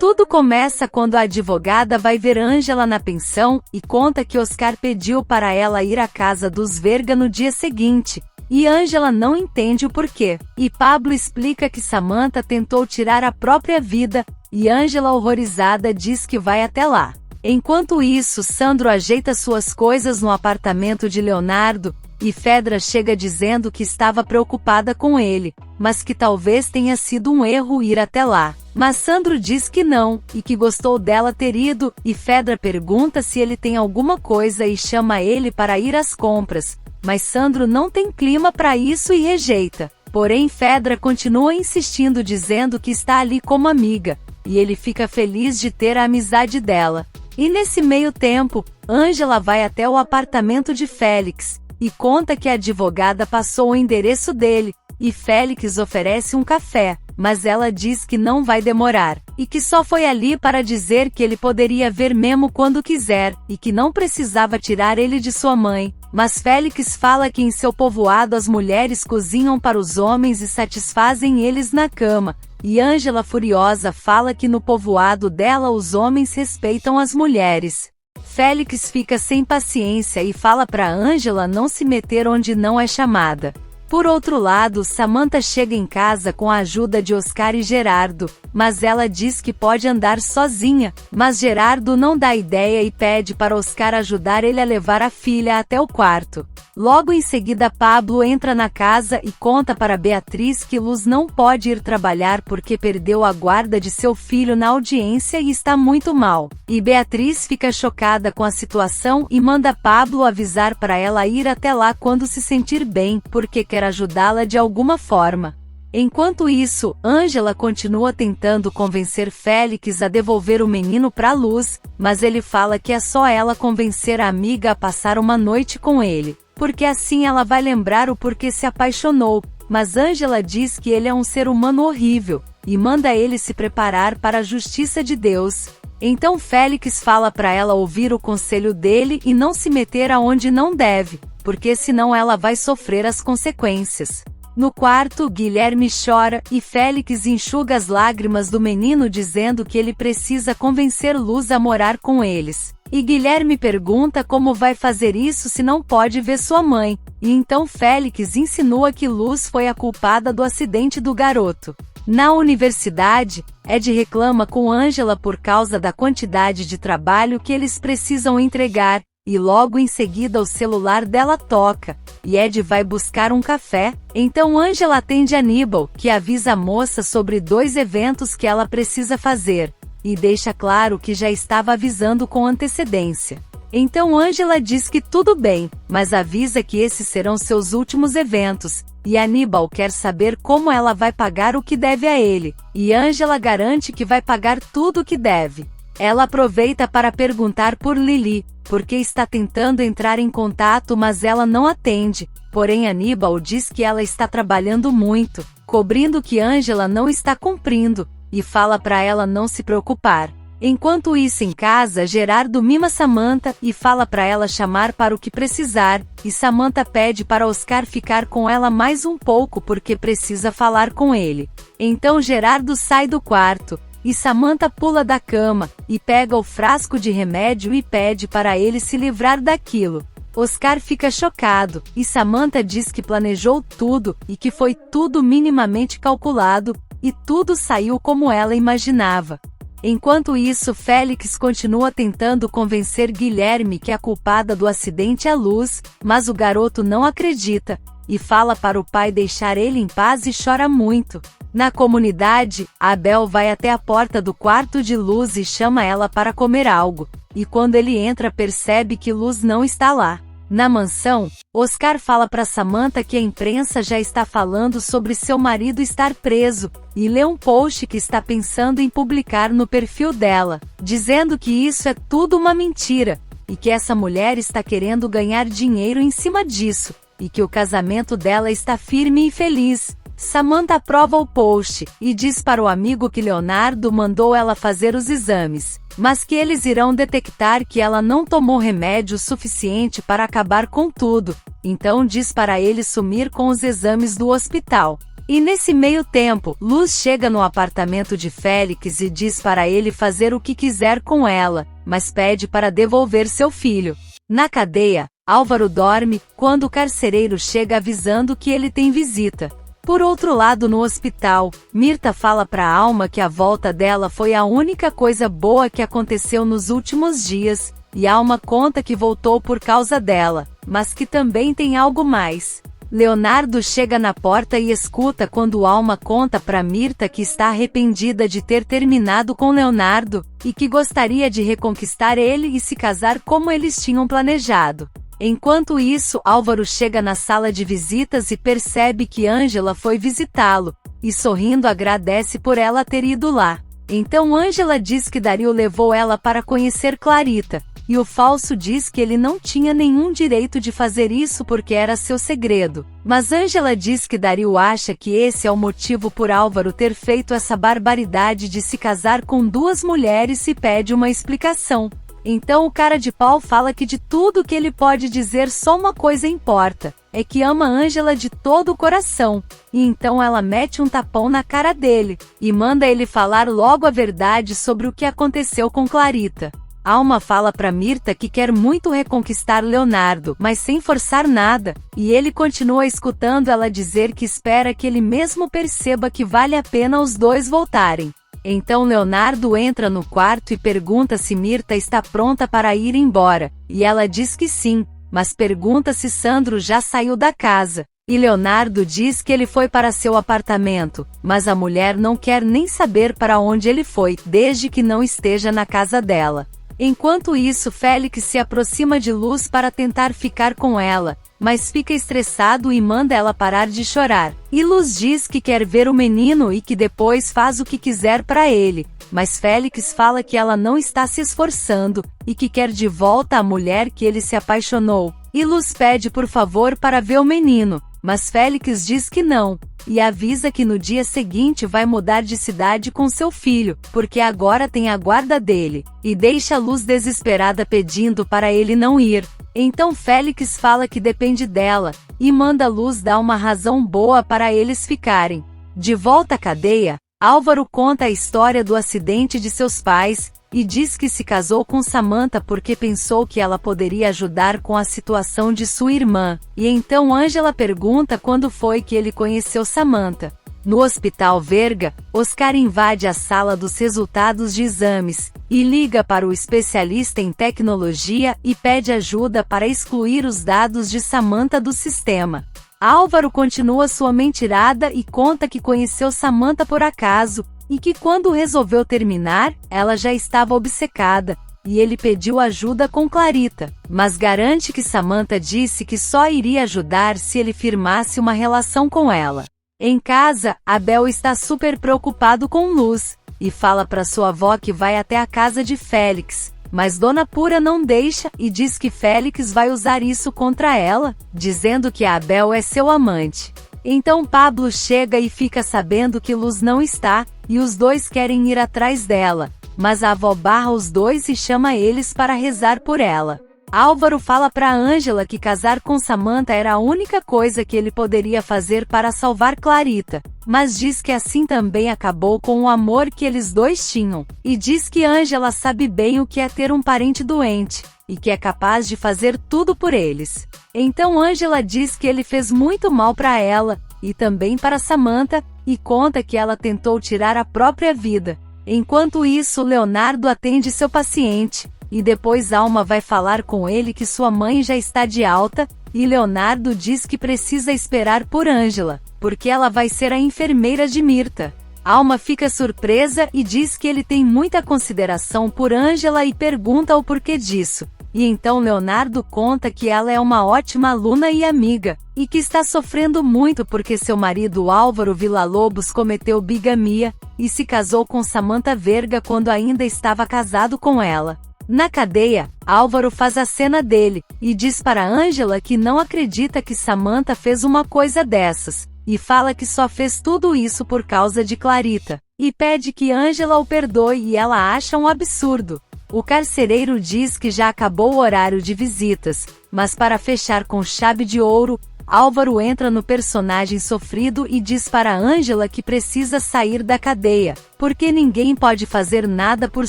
Tudo começa quando a advogada vai ver Angela na pensão e conta que Oscar pediu para ela ir à casa dos Verga no dia seguinte, e Angela não entende o porquê. E Pablo explica que Samantha tentou tirar a própria vida, e Angela, horrorizada, diz que vai até lá. Enquanto isso, Sandro ajeita suas coisas no apartamento de Leonardo, e Fedra chega dizendo que estava preocupada com ele, mas que talvez tenha sido um erro ir até lá. Mas Sandro diz que não, e que gostou dela ter ido, e Fedra pergunta se ele tem alguma coisa e chama ele para ir às compras, mas Sandro não tem clima para isso e rejeita. Porém, Fedra continua insistindo, dizendo que está ali como amiga, e ele fica feliz de ter a amizade dela. E nesse meio tempo, Angela vai até o apartamento de Félix, e conta que a advogada passou o endereço dele, e Félix oferece um café, mas ela diz que não vai demorar, e que só foi ali para dizer que ele poderia ver Memo quando quiser, e que não precisava tirar ele de sua mãe. Mas Félix fala que em seu povoado as mulheres cozinham para os homens e satisfazem eles na cama, e Angela, furiosa, fala que no povoado dela os homens respeitam as mulheres. Félix fica sem paciência e fala para Angela não se meter onde não é chamada. Por outro lado, Samantha chega em casa com a ajuda de Oscar e Gerardo, mas ela diz que pode andar sozinha, mas Gerardo não dá ideia e pede para Oscar ajudar ele a levar a filha até o quarto. Logo em seguida, Pablo entra na casa e conta para Beatriz que Luz não pode ir trabalhar porque perdeu a guarda de seu filho na audiência e está muito mal. E Beatriz fica chocada com a situação e manda Pablo avisar para ela ir até lá quando se sentir bem, porque quer ajudá-la de alguma forma. Enquanto isso, Angela continua tentando convencer Félix a devolver o menino para Luz, mas ele fala que é só ela convencer a amiga a passar uma noite com ele, porque assim ela vai lembrar o porquê se apaixonou. Mas Angela diz que ele é um ser humano horrível, e manda ele se preparar para a justiça de Deus. Então Félix fala para ela ouvir o conselho dele e não se meter aonde não deve, porque senão ela vai sofrer as consequências. No quarto, Guilherme chora, e Félix enxuga as lágrimas do menino dizendo que ele precisa convencer Luz a morar com eles. E Guilherme pergunta como vai fazer isso se não pode ver sua mãe, e então Félix insinua que Luz foi a culpada do acidente do garoto. Na universidade, Ed reclama com Angela por causa da quantidade de trabalho que eles precisam entregar, e logo em seguida o celular dela toca, e Ed vai buscar um café. Então Angela atende Aníbal, que avisa a moça sobre 2 eventos que ela precisa fazer, e deixa claro que já estava avisando com antecedência. Então Angela diz que tudo bem, mas avisa que esses serão seus últimos eventos, e Aníbal quer saber como ela vai pagar o que deve a ele, e Angela garante que vai pagar tudo o que deve. Ela aproveita para perguntar por Lili, porque está tentando entrar em contato mas ela não atende, porém Aníbal diz que ela está trabalhando muito, cobrindo que Angela não está cumprindo, e fala para ela não se preocupar. Enquanto isso em casa, Gerardo mima Samantha e fala para ela chamar para o que precisar, e Samantha pede para Oscar ficar com ela mais um pouco porque precisa falar com ele. Então Gerardo sai do quarto, e Samantha pula da cama, e pega o frasco de remédio e pede para ele se livrar daquilo. Oscar fica chocado, e Samantha diz que planejou tudo, e que foi tudo minimamente calculado, e tudo saiu como ela imaginava. Enquanto isso, Félix continua tentando convencer Guilherme que a culpada do acidente é Luz, mas o garoto não acredita, e fala para o pai deixar ele em paz e chora muito. Na comunidade, Abel vai até a porta do quarto de Luz e chama ela para comer algo, e quando ele entra percebe que Luz não está lá. Na mansão, Oscar fala para Samantha que a imprensa já está falando sobre seu marido estar preso, e lê um post que está pensando em publicar no perfil dela, dizendo que isso é tudo uma mentira, e que essa mulher está querendo ganhar dinheiro em cima disso, e que o casamento dela está firme e feliz. Samantha aprova o post, e diz para o amigo que Leonardo mandou ela fazer os exames, mas que eles irão detectar que ela não tomou remédio suficiente para acabar com tudo, então diz para ele sumir com os exames do hospital. E nesse meio tempo, Luz chega no apartamento de Félix e diz para ele fazer o que quiser com ela, mas pede para devolver seu filho. Na cadeia, Álvaro dorme, quando o carcereiro chega avisando que ele tem visita. Por outro lado, no hospital, Mirta fala para Alma que a volta dela foi a única coisa boa que aconteceu nos últimos dias, e Alma conta que voltou por causa dela, mas que também tem algo mais. Leonardo chega na porta e escuta quando Alma conta para Mirta que está arrependida de ter terminado com Leonardo, e que gostaria de reconquistar ele e se casar como eles tinham planejado. Enquanto isso, Álvaro chega na sala de visitas e percebe que Ângela foi visitá-lo, e sorrindo agradece por ela ter ido lá. Então Ângela diz que Dario levou ela para conhecer Clarita, e o falso diz que ele não tinha nenhum direito de fazer isso porque era seu segredo. Mas Ângela diz que Dario acha que esse é o motivo por Álvaro ter feito essa barbaridade de se casar com duas mulheres e pede uma explicação. Então o cara de pau fala que de tudo que ele pode dizer só uma coisa importa, é que ama Ângela de todo o coração, e então ela mete um tapão na cara dele, e manda ele falar logo a verdade sobre o que aconteceu com Clarita. Alma fala para Mirta que quer muito reconquistar Leonardo, mas sem forçar nada, e ele continua escutando ela dizer que espera que ele mesmo perceba que vale a pena os dois voltarem. Então Leonardo entra no quarto e pergunta se Mirta está pronta para ir embora, e ela diz que sim, mas pergunta se Sandro já saiu da casa. E Leonardo diz que ele foi para seu apartamento, mas a mulher não quer nem saber para onde ele foi, desde que não esteja na casa dela. Enquanto isso, Félix se aproxima de Luz para tentar ficar com ela, mas fica estressado e manda ela parar de chorar. E Luz diz que quer ver o menino e que depois faz o que quiser para ele, mas Félix fala que ela não está se esforçando, e que quer de volta a mulher que ele se apaixonou. E Luz pede por favor para ver o menino, mas Félix diz que não, e avisa que no dia seguinte vai mudar de cidade com seu filho, porque agora tem a guarda dele, e deixa Luz desesperada pedindo para ele não ir. Então Félix fala que depende dela, e manda Luz dar uma razão boa para eles ficarem. De volta à cadeia, Álvaro conta a história do acidente de seus pais, e diz que se casou com Samantha porque pensou que ela poderia ajudar com a situação de sua irmã, e então Ângela pergunta quando foi que ele conheceu Samantha. No hospital Verga, Oscar invade a sala dos resultados de exames, e liga para o especialista em tecnologia e pede ajuda para excluir os dados de Samantha do sistema. Álvaro continua sua mentirada e conta que conheceu Samantha por acaso, e que quando resolveu terminar, ela já estava obcecada, e ele pediu ajuda com Clarita, mas garante que Samantha disse que só iria ajudar se ele firmasse uma relação com ela. Em casa, Abel está super preocupado com Luz, e fala para sua avó que vai até a casa de Félix, mas Dona Pura não deixa e diz que Félix vai usar isso contra ela, dizendo que Abel é seu amante. Então Pablo chega e fica sabendo que Luz não está, e os dois querem ir atrás dela, mas a avó barra os dois e chama eles para rezar por ela. Álvaro fala para Ângela que casar com Samantha era a única coisa que ele poderia fazer para salvar Clarita, mas diz que assim também acabou com o amor que eles dois tinham, e diz que Ângela sabe bem o que é ter um parente doente, e que é capaz de fazer tudo por eles. Então Ângela diz que ele fez muito mal para ela, e também para Samantha, e conta que ela tentou tirar a própria vida. Enquanto isso, Leonardo atende seu paciente, e depois Alma vai falar com ele que sua mãe já está de alta, e Leonardo diz que precisa esperar por Ângela, porque ela vai ser a enfermeira de Mirta. Alma fica surpresa e diz que ele tem muita consideração por Ângela e pergunta o porquê disso. E então Leonardo conta que ela é uma ótima aluna e amiga, e que está sofrendo muito porque seu marido Álvaro Villa-Lobos cometeu bigamia, e se casou com Samantha Verga quando ainda estava casado com ela. Na cadeia, Álvaro faz a cena dele, e diz para Ângela que não acredita que Samantha fez uma coisa dessas, e fala que só fez tudo isso por causa de Clarita, e pede que Ângela o perdoe e ela acha um absurdo. O carcereiro diz que já acabou o horário de visitas, mas para fechar com chave de ouro, Álvaro entra no personagem sofrido e diz para Ângela que precisa sair da cadeia, porque ninguém pode fazer nada por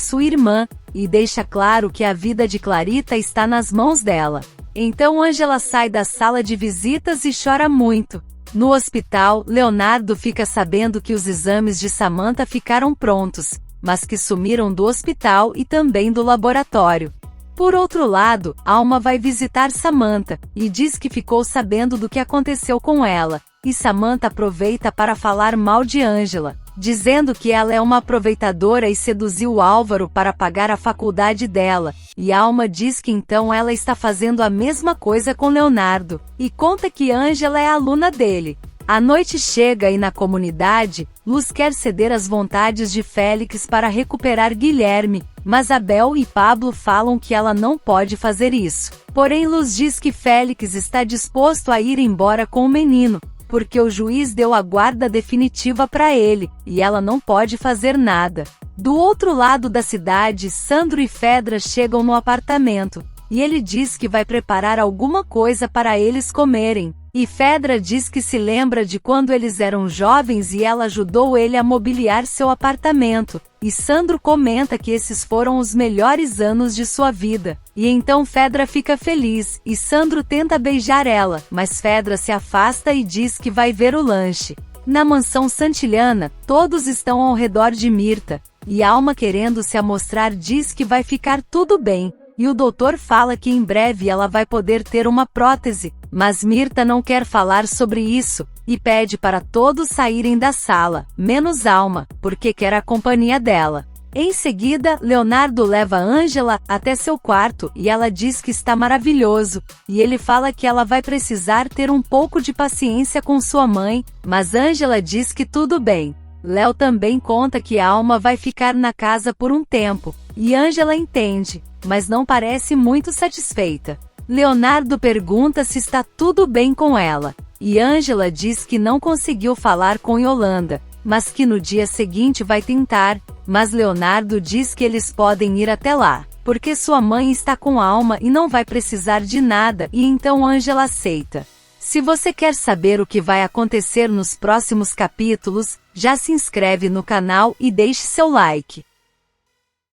sua irmã, e deixa claro que a vida de Clarita está nas mãos dela. Então Ângela sai da sala de visitas e chora muito. No hospital, Leonardo fica sabendo que os exames de Samantha ficaram prontos, mas que sumiram do hospital e também do laboratório. Por outro lado, Alma vai visitar Samantha, e diz que ficou sabendo do que aconteceu com ela, e Samantha aproveita para falar mal de Ângela, dizendo que ela é uma aproveitadora e seduziu Álvaro para pagar a faculdade dela, e Alma diz que então ela está fazendo a mesma coisa com Leonardo, e conta que Ângela é aluna dele. A noite chega e na comunidade, Luz quer ceder às vontades de Félix para recuperar Guilherme, mas Abel e Pablo falam que ela não pode fazer isso. Porém Luz diz que Félix está disposto a ir embora com o menino, porque o juiz deu a guarda definitiva para ele, e ela não pode fazer nada. Do outro lado da cidade, Sandro e Fedra chegam no apartamento, e ele diz que vai preparar alguma coisa para eles comerem. E Fedra diz que se lembra de quando eles eram jovens e ela ajudou ele a mobiliar seu apartamento, e Sandro comenta que esses foram os melhores anos de sua vida. E então Fedra fica feliz, e Sandro tenta beijar ela, mas Fedra se afasta e diz que vai ver o lanche. Na mansão Santilhana, todos estão ao redor de Mirta, e Alma, querendo se amostrar, diz que vai ficar tudo bem, e o doutor fala que em breve ela vai poder ter uma prótese, mas Mirta não quer falar sobre isso, e pede para todos saírem da sala, menos Alma, porque quer a companhia dela. Em seguida, Leonardo leva Ângela até seu quarto e ela diz que está maravilhoso, e ele fala que ela vai precisar ter um pouco de paciência com sua mãe, mas Ângela diz que tudo bem. Léo também conta que Alma vai ficar na casa por um tempo, e Ângela entende, mas não parece muito satisfeita. Leonardo pergunta se está tudo bem com ela, e Ângela diz que não conseguiu falar com Yolanda, mas que no dia seguinte vai tentar, mas Leonardo diz que eles podem ir até lá, porque sua mãe está com Alma e não vai precisar de nada, e então Ângela aceita. Se você quer saber o que vai acontecer nos próximos capítulos, já se inscreve no canal e deixe seu like.